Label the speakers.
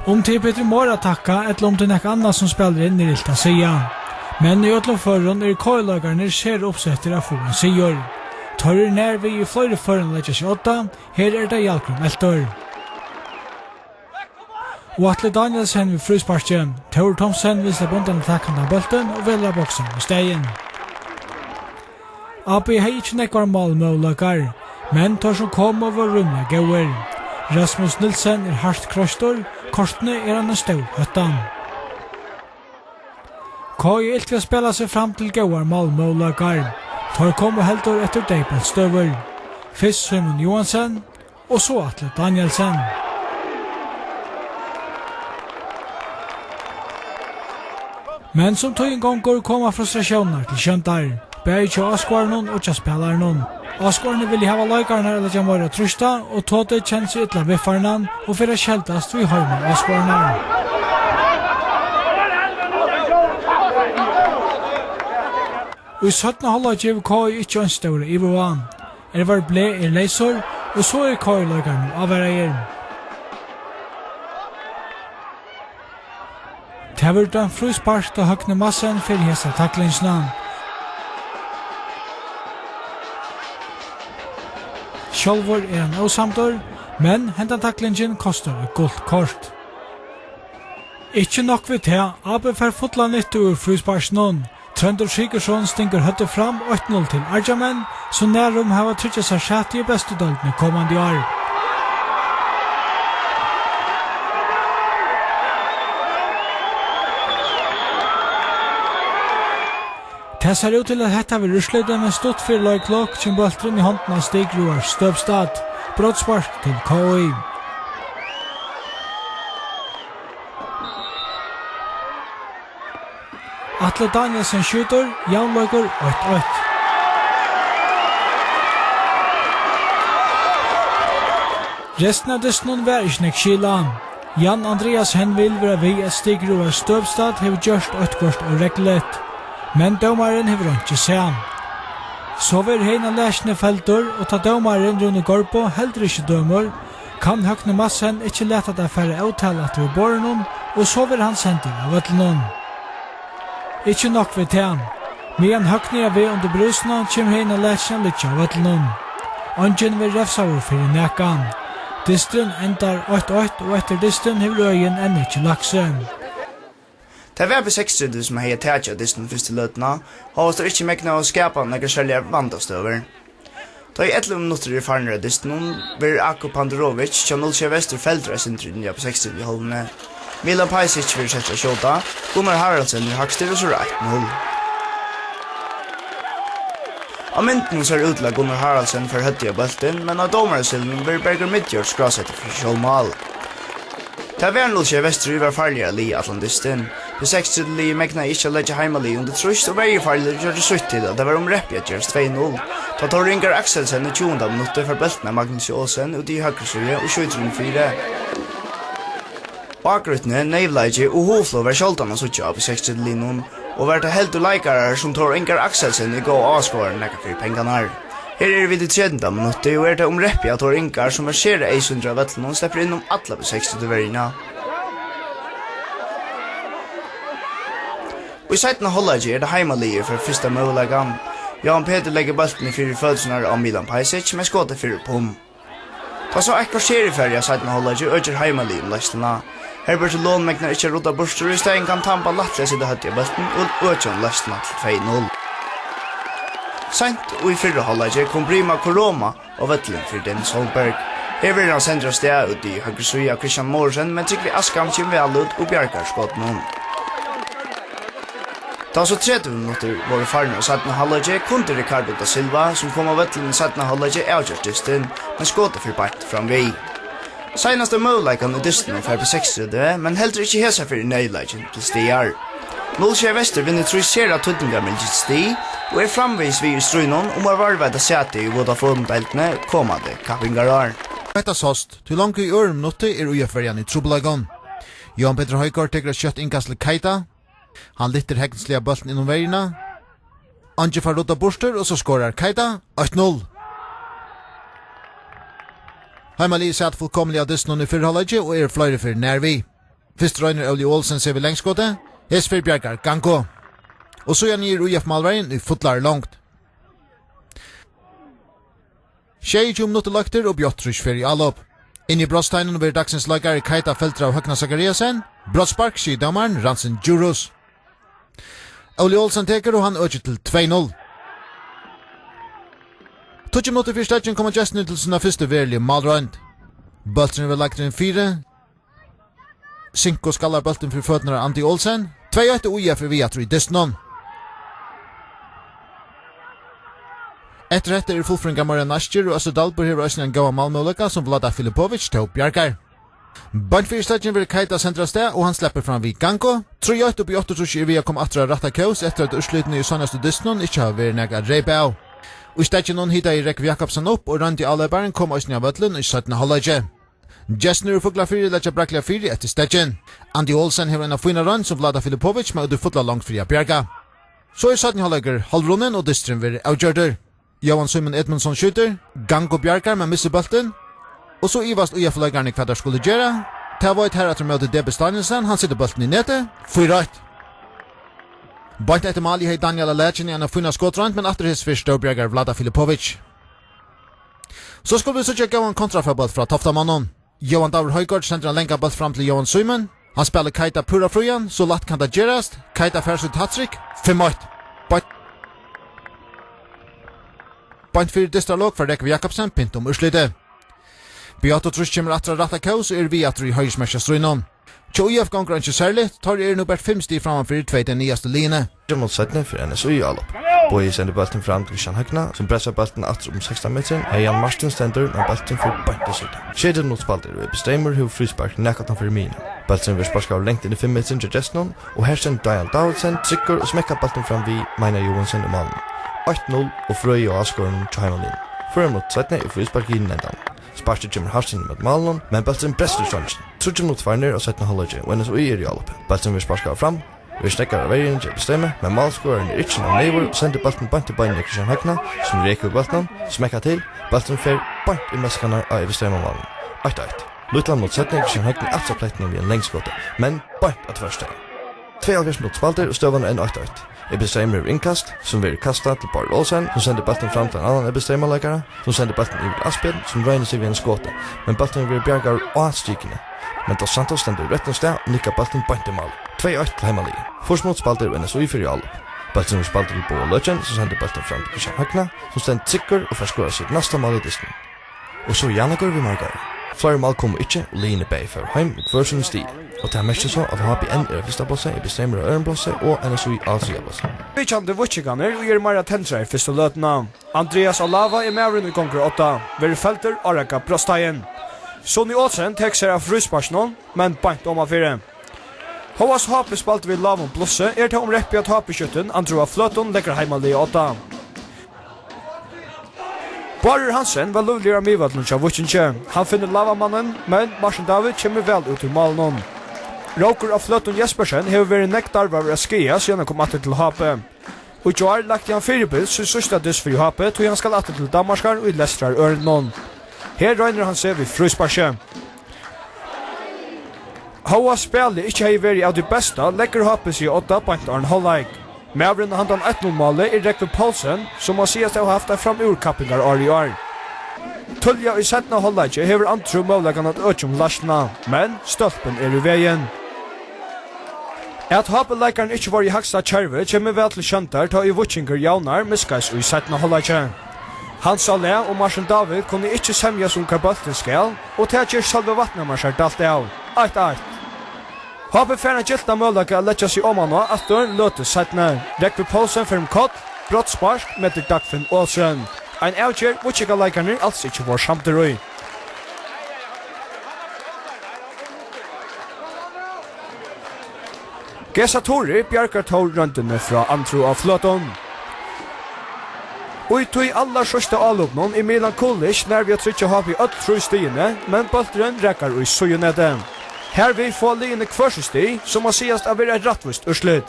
Speaker 1: Om det Peter Mora takka, eller om det nek anna som spelar inn i Rilta sida. Men i ötlom förrun KI-lagarna ser uppsätter av få en sigur. Torr när vi i flera förrun lägger sig 8, här det Jalkrum Eltor. Och Atle Danielsen vid frusparken, Tor Thomsen vill släppa undan attacken av bulten och välja boxen och stegen. AB har inte nekvar målmöjlagar, men tar som kom över rummet gåer. Rasmus Nilsen hardt krostor, kortene han en stor höttan. KI illt vil spela seg fram til gåar målmöjlagar. Tar kom og heldur etter Deipelstøver. Først Simon Johansen, og så Atle Danielsen. Men som tog en gånger kommer frustrationer til kjøntar. Bæg til Askvarnon og til spelaren. Askvarne vil hava laikarna eller jamara trusta, og Tåte kjennes ytla viffarnan, og fyrir kjeldast vi har med Askvarnar. Og i 17. halvdag gjev KI ikke ønståre i Vovan. Var ble leisor, og så KI-laikarna avverreier. Det var den fruspark til Høgne Massen for hese taklingsnavn. Sjálvor han osamtor, men hentan taklingen kostar et gult kort. Ikke nok ved det, AB fer fotla nytt ur frusparksnån. Trønder Sigurdsson stinker høtte fram 8-0 til Arjamen, så nærum hava tryggja seg skjætt i bestudaltene kommande år. Det ser ut til at dette vil russlede med stort fyrløy klokk som bøltren i hånden av Stig Roar Støvstad. Brottspark til KI. Atle Danielsen skjuter, Janløyker 8-8. Resten av dessnån var ikke nek skila. Jan Andreas Henvill var vi at Stig Roar Støvstad har gjort 8 kort og reglet. Men dømaren hever ikke seg. Så vil heina læsne feltor, og ta dømaren Rune Gorbo heller ikke dømer, kan Høgne Massen ikke lete det færre avtale til borren, og så vil han sende av øtlen. Ikke nok ved til han. Men Høgne er ved under brusene, kommer heina læsne litt av øtlen. Ongen vil refsa over for nekan. Distren endar 8-8, og etter distren hever øyen enn ikke laksen.
Speaker 2: Det var på 6-3 som jeg taget disten første løtene, og det ikke mekkene å skapa noen skjellige vandastøver. Da i 11 minutter i farnere disten, vil Ako Pandarovic til 0 Vester feldreisentrydden på 6-3 i holdene. Milan Pajsic vil sette kjota, Gunnar Haraldsen i hakstyr og så 1-0. Av mynden ser ut til at Gunnar Haraldsen for høtti av bølten, men av domarsilden vil Berger Midtjord skrasette for kjolmål. Det var en 0 Vester var farligere li Atlantisten. På 6-3 li mekna ikke å legge heimali under trusht, og veldig farlig gjør det slutt til, og det var omreppet gjørs 2-0. Da tar Ingar Akselsen i 20. minutter for belten av Magnus Jåsen ut i høyresøye og 7-4. Bakgruttene, Neivleigi og Hoflo var kjoltene suttje av på 6-3 li noen, og var det helt uleikere som tar Ingar Akselsen i gå avskåren nekka for pengene her. Her vi det 13. minutter, og det omreppet at tar Ingar som marscherer eisundra av vettelen og slipper innom alle på 6-3 verina. Og i 17. halvdag det heimalige for første målleggen. Jan Peter legger balten i 4 fødselsene av Milan Pajsic, men skåter 4 pum. Da så ekvar serieferie av 17. halvdag øker heimalige løsene. Herbert Lån megnar ikke rodda borster, og i stedet kan Tampa lattelig sitte høtt i balten og øker løsene til 2-0. Sent og i 4. halvdag kom Prima Koroma og vettelen for Dennis Holberg. Her vil han sendre sted ut i høyresøye av Christian Morsen, men Trygve Askam kommer vel ut og bjerker skåten hun. Da så 30 minutter var farne og 17. halvdag kunde Ricardo da Silva, som kom av vettelen 17. halvdag avgjort disten, men skåte for bart fram vi. Senaste målleikene i disten er på 6-3, men heller ikke hesa for nøyleiken til stier. 0 Vester vinner trusera tøtninga med litt sti, og framvis vi i strunnen om å varveida sete i Vodafone-deltene kommande kappingarar.
Speaker 3: Detta såst, til langt i minutter uiafverjan i trobelagon. Jan Peter Høykart teker kjøtt innkast til Keita. Han lytter hekkenslige bulten innom veirina. Anje får rodda borster, og så skårer Keita 8-0. Heimali satt fullkomlig av disten i 4 halvdag, og flere for nærvi. Fyrst røyner Oli Olsen ser vi längskottet. Hesfer Bjarkar Ganko. Og så gir UF Malveien i fotlar langt. 22 minutter lagter og Bjottrys fer i allop. Inn i brottsteinen vil dagsens lagar i Keita Feltra av Høgna Zakariasen. Brottspark sier dommeren Ransen Djurus. Oli Olsen teker og han øker til 2-0. 20 minutter fyrir stadjen kommer Justin til sina første verlige malrøynd. Bulten vil lagt inn 4. Sinko skallar bulten for føtner av Andi Olsen. 2-1 UF via 3 Distnon. Etter fullfringa Marian Nastjer og Øster Dalbor hever Østene en gav Malmø-løkka som Vlada Filipovic tog Bjarkar. Bant 4 stadjen vil Keita sentra sted og han slipper fram vid Ganko. 3-1 oppi 8-3 via kom atra Ratta Kaus etter at utslutene i sannaste Distnon ikke har vært nega reipa av. Og i stadjen noen hita i Rekv Jakobsen opp og Randi Alebaren kom Østene av Vøtlen i 17. halvleggje. Jessner og Fugla 4 letja Braklia 4 etter stadjen. Andi Olsen hever en av fina run som Vlada Filipovic med å fotla langt fria Bjarga. Så i 17. halvlegger halvrunnen og distren vil avgjørder. Johan Simon Edmundsson skjuter, Ganko Bjarkar med misse bulten, og så ivast UF-leggerne hva der skulle gjøre. Det var et her etter møte Debe Stanilsen, han sitter bulten i nete, 4-1. Bant etter Mali hei Daniel Alechin i en av funna skottrand, men etter his fyrst Bjarkar Vlada Filipovic. Så skulle vi så tjekke en kontrafabult fra Toftamannen. Johan Davor Høygård sender en lenka bult fram til Johan Simon. Han spiller Keita pura frujan, så latt kan det gjerast. Keita færsut hattrick, 5-1. Bant 4 distralog for Rekv Jakobsen, pint urslytet. Beato Trusch kommer atra Ratta Kaus og vi atra i høyresmæsja strøynom. Tjo UF gonger ikke særlig, tar nu bare 5 stig framan for 2 den nyaste line.
Speaker 4: Mot 17 for NSU i allop. Boi sender bulten fram til Christian Høgna, som pressar bulten atra 16 meter. Jan Martin stender med bulten for bant sida. 7 mot spalter og bestemmer hur frispark nekatan for mine. Bulten vil sparska lengt inn i 5 meter til Gestnon, og her sender Dian Davidsen, trykker og smekkar bulten fram vi Meina Johansen og Malm. 8-0 og Frøy og Asgården til Heimalin. Før mot 17 er frispark i nendan. Sparset kommer Harsin med Malon, men Bulten brester Strømsen. 30 mot Farner og 17 halvøyge, og NSU i allop. Bulten vil sparska fram, vi stekker av veien til bestemme, men Malskåren er ikke noen neighbor, og sender Bulten bant til bein i Christian Høgna, som reker Bulten, smekka til, Bulten fer bant i messkanar av bestemme Malon. 8-1. Lutland mot 17 Christian Høgna etter plettene ved en lengskåte, men bant at første. 2 mot spalter og støvende enn 8-1. Ebestemmer innkast, som vil kasta til Bart Olsen, som sender bulten fram til en annan ebestemmerleggare, som sender bulten i Asbjørn, som røyner seg ved en skåte, men bulten vil Bjargar og stikene. Men Dos Santos stender retten sted og nikker bulten bant i mal. 2-8 til Heimalli. Først mot spalter og NSU for i allop. Bulten vil spalter til Bo Løtjen, som sender bulten fram til Christian Høgna, som stender sikker og forskårer sitt neste mal i disken. Og så Janagor vi margar. Flere mal kommer ikke, og Line Bay for heim og hver sin stig. Og det er mest så at HPN er første blåse, bestemmer av Ørenblåse og NSU i A3 blåse.
Speaker 5: Vi kjente Vutsjikaner og gjør Maria Tentrer første løtene. Andreas Alava er med i konger 8. Veri Felter og rekka Brostajen. Sonny Olsen tek seg av frusparsjonen, men bant om av 4. Håvas HP spalte vi Lavon Blosse, er til om reppi at HP-kjøtten, Andreas Fløton legger heimalli 8. Barer Hansen var lovlig av Mivatlen til Vutsjinkje. Han finner Lavamannen, men Marsen David kommer vel ut til malen. Råker av Fløton Jespersen hever vært nektar av Raskia siden han kom atter til HP. Og i år lagt han 4 bil sin sørste diss for HP, tog han skal atter til Damarskar og i Lestrar Ørnmån. Her røyner han seg ved frusparsje. Hoa spillet ikke har vært av de beste, legger HP seg 8 pointer Arne Holleik. Mavren handan 1-0-målet er Rekve Paulsen, som har sies til å ha haft fram urkappingar år i år. Tulja i 17. halvleggje hever antro målegan at økjum larsna, men stolpen er i veien. At HP-leikaren ikke var i haksta kjerve, kommer vel til kjøntar ta i Vutsjinger jaunar miskais i 17. halvleggje. Hans Alé og Marsen David kunne ikke semja som karbolten skal, og til at gjør salve vattnamarsar dalt av. 8-8. HP færna gilta målaka að leggja sig oman og aftur løte 17. Rekve Paulsen fyrir kott, brottspark med Dagfinn Olsen. Ein avgjør Vutsjika leikarnir alls ikke var samtidig. Gesatori bjarkar tår røntene fra antro av Fløton. Og i tog aller sørste avlåpnen i Milan Kulic nær vi har trykt HP i 8 stigene, men bolteren rekker i søyenede. Her vil få liggende kvørselsti, som må sies av være rettvist urslut.